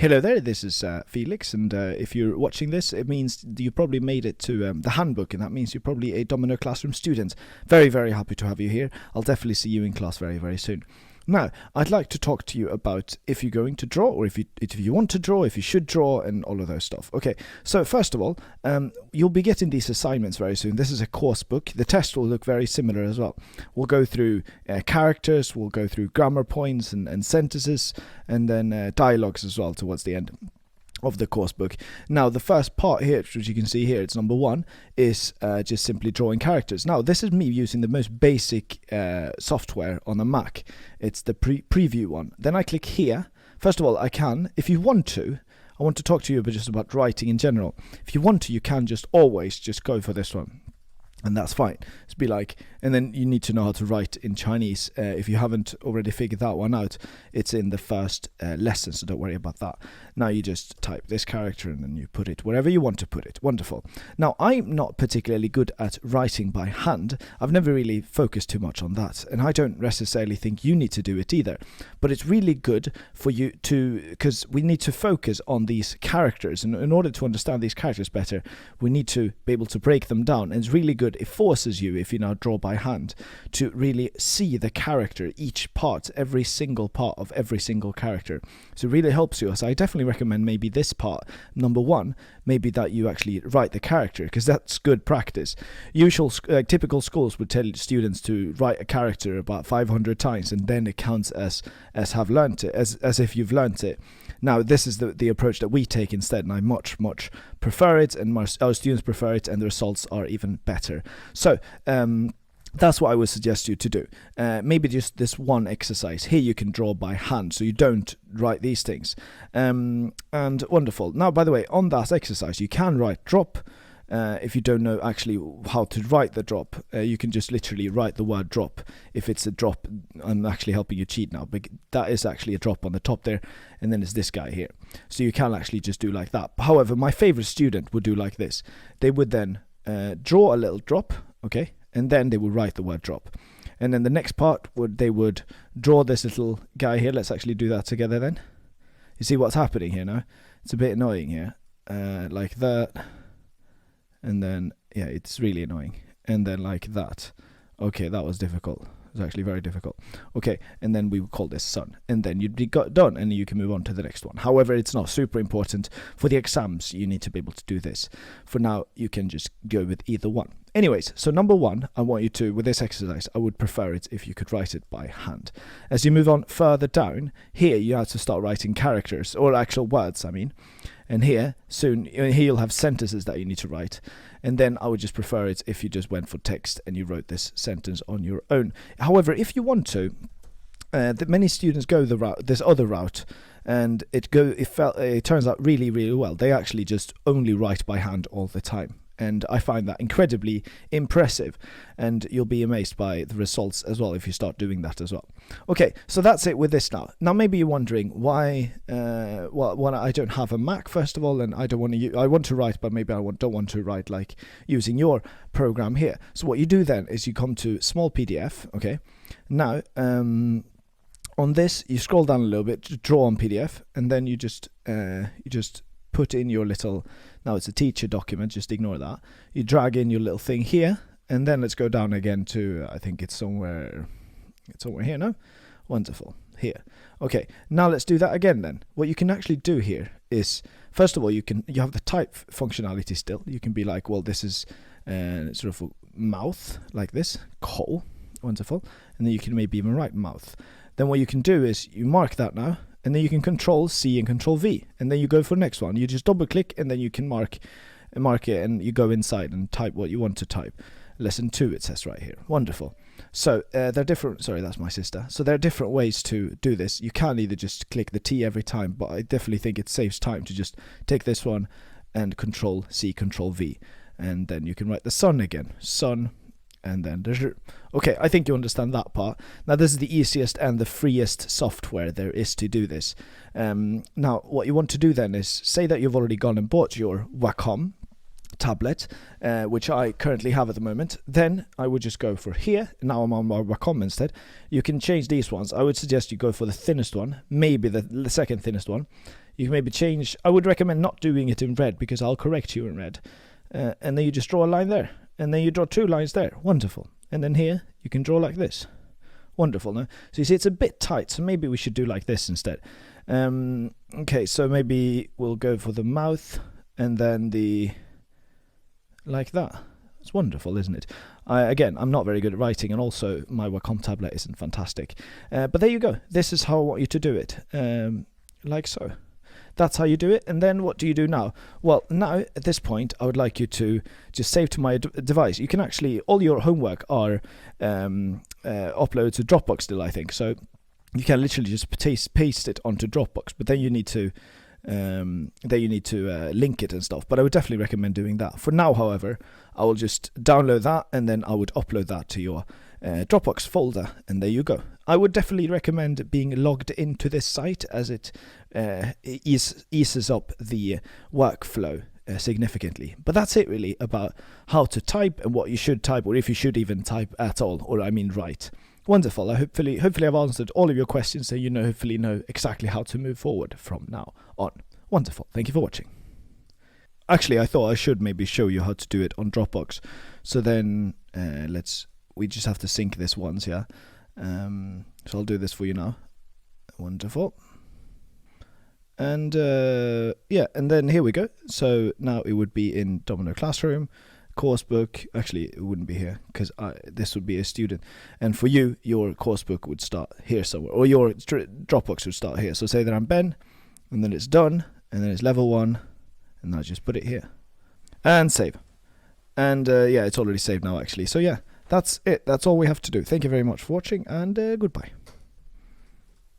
Hello there, this is Felix, and if you're watching this, it means you probably made it to the handbook, and that means you're probably a Domino Classroom student. Very, very happy to have you here. I'll definitely see you in class very, very soon. Now, I'd like to talk to you about if you're going to draw, or if you want to draw, if you should draw, and all of those stuff. Okay, so first of all, you'll be getting these assignments very soon. This is a course book. The test will look very similar as well. We'll go through characters, we'll go through grammar points and sentences, and then dialogues as well towards the end of the course book. Now, the first part here, which you can see here, it's number 1, is just simply drawing characters. Now, this is me using the most basic software on a Mac. It's the preview one. Then I click here. First of all, I can, if you want to, I want to talk to you just about writing in general. If you want to, you can always go for this one. And that's fine. It's be like, and then you need to know how to write in Chinese. If you haven't already figured that one out, it's in the first lesson, so don't worry about that. Now you just type this character and then you put it wherever you want to put it. Wonderful. Now, I'm not particularly good at writing by hand. I've never really focused too much on that, and I don't necessarily think you need to do it either. But it's really good for you to, because we need to focus on these characters, and in order to understand these characters better, we need to be able to break them down. And it's really good. It forces you, if you now draw by hand, to really see the character, each part, every single part of every single character. So it really helps you. So I definitely recommend maybe this part, number 1, maybe that you actually write the character, because that's good practice. Typical schools would tell students to write a character about 500 times, and then it counts as have learnt it, as if you've learnt it. Now, this is the approach that we take instead, and I much prefer it, and our students prefer it, and the results are even better. So, that's what I would suggest you to do. Maybe just this one exercise. Here you can draw by hand, so you don't write these things. And wonderful. Now, by the way, on that exercise, you can write drop. If you don't know actually how to write the drop, you can just literally write the word drop. If it's a drop, I'm actually helping you cheat now, but that is actually a drop on the top there, and then it's this guy here. So you can actually just do like that. However, my favorite student would do like this. They would then draw a little drop, okay, and then they would write the word drop. And then the next part, they would draw this little guy here. Let's actually do that together then. You see what's happening here now? It's a bit annoying here. Like that. And then, yeah, it's really annoying. And then like that. Okay, that was difficult. It was actually very difficult. Okay, and then we would call this sun. And then you'd be done, and you can move on to the next one. However, it's not super important. For the exams, you need to be able to do this. For now, you can just go with either one. Anyways, so number 1, I want you to, with this exercise, I would prefer it if you could write it by hand. As you move on further down, here you have to start writing characters, or actual words, I mean. And here you'll have sentences that you need to write. And then I would just prefer it if you just went for text and you wrote this sentence on your own. However, if you want to, many students go this other route, and it turns out really, really well. They actually just only write by hand all the time. And I find that incredibly impressive, and you'll be amazed by the results as well if you start doing that as well. Okay, so that's it with this now. Now maybe you're wondering why, well, I don't have a Mac first of all, and I don't want to. I want to write, but maybe I don't want to write like using your program here. So what you do then is you come to small PDF. Okay, now on this you scroll down a little bit to draw on PDF, and then you just put in your little. Now it's a teacher document, just ignore that. You drag in your little thing here, and then let's go down again to, I think it's somewhere here, no? Wonderful, here. Okay, now let's do that again then. What you can actually do here is, first of all, you have the type functionality still. You can be like, well, this is sort of a mouth, like this, ko, wonderful. And then you can maybe even write mouth. Then what you can do is, you mark that now, and then you can Control C and Control V, and then you go for the next one. You just double click, and then you can mark it, and you go inside and type what you want to type. Lesson 2, it says right here. Wonderful. So there are different. Sorry, that's my sister. So there are different ways to do this. You can either just click the T every time, but I definitely think it saves time to just take this one and Control C, Control V, and then you can write the sun again. Sun. And then okay, I think you understand that part. Now this is the easiest and the freest software there is to do this. Now what you want to do then is, say that you've already gone and bought your Wacom tablet, which I currently have at the moment. Then I would just go for here. Now I'm on my Wacom instead. You can change these ones. I would suggest you go for the thinnest one, maybe the second thinnest one. You can maybe change. I would recommend not doing it in red because I'll correct you in red. And then you just draw a line there. And then you draw 2 lines there. Wonderful. And then here, you can draw like this. Wonderful, no? So you see, it's a bit tight, so maybe we should do like this instead. Okay, so maybe we'll go for the mouth and then like that. It's wonderful, isn't it? Again, I'm not very good at writing, and also my Wacom tablet isn't fantastic. But there you go. This is how I want you to do it, like so. That's how you do it. And then what do you do now? Well, now at this point, I would like you to just save to my device. You can actually, all your homework are uploaded to Dropbox still, I think. So you can literally just paste it onto Dropbox, but then you need to link it and stuff. But I would definitely recommend doing that. For now, however, I will just download that and then I would upload that to your Dropbox folder, and there you go. I would definitely recommend being logged into this site, as it eases up the workflow significantly. But that's it really about how to type and what you should type, or if you should even type at all, or I mean write. Wonderful. Hopefully I've answered all of your questions, so you hopefully know exactly how to move forward from now on. Wonderful. Thank you for watching. Actually, I thought I should maybe show you how to do it on Dropbox. So then we just have to sync this once, yeah? So I'll do this for you now. Wonderful. And yeah, and then here we go. So now it would be in Domino Classroom, course book. Actually, it wouldn't be here because this would be a student. And for you, your course book would start here somewhere, or your Dropbox would start here. So say that I'm Ben, and then it's done, and then it's level 1, and I just put it here. And save. And yeah, it's already saved now actually. So yeah, that's it. That's all we have to do. Thank you very much for watching, and goodbye.